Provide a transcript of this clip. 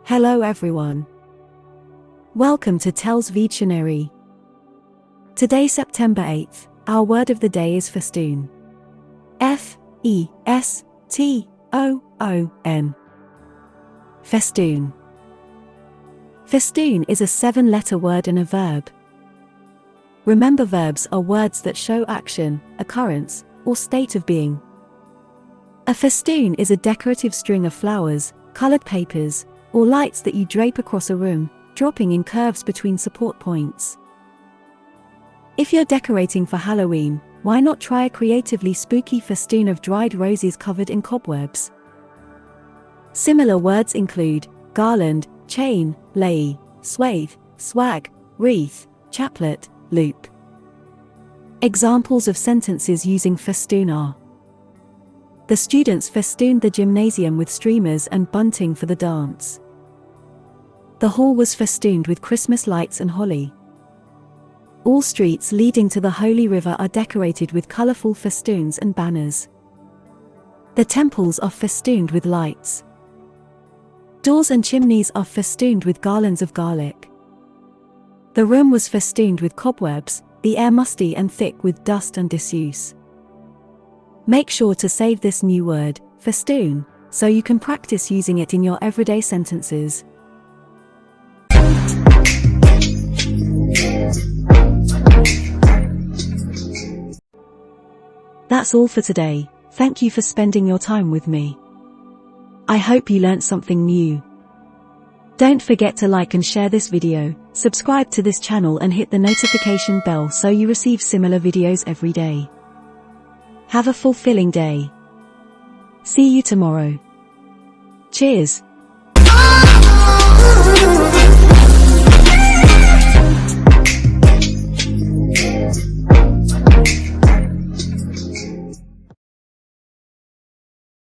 Hello everyone. Welcome to TELLS Videtionary. Today, September 8th, our word of the day is festoon. F-E-S-T-O-O-N. Festoon. Festoon is a 7-letter word and a verb. Remember, verbs are words that show action, occurrence, or state of being. A festoon is a decorative string of flowers, colored papers, or lights that you drape across a room, dropping in curves between support points. If you're decorating for Halloween, why not try a creatively spooky festoon of dried roses covered in cobwebs? Similar words include garland, chain, lei, swathe, swag, wreath, chaplet, loop. Examples of sentences using festoon are: the students festooned the gymnasium with streamers and bunting for the dance. The hall was festooned with Christmas lights and holly. All streets leading to the Holy River are decorated with colorful festoons and banners. The temples are festooned with lights. Doors and chimneys are festooned with garlands of garlic. The room was festooned with cobwebs, the air musty and thick with dust and disuse. Make sure to save this new word, festoon, so you can practice using it in your everyday sentences. That's all for today. Thank you for spending your time with me. I hope you learned something new. Don't forget to like and share this video, subscribe to this channel and hit the notification bell so you receive similar videos every day. Have a fulfilling day. See you tomorrow. Cheers.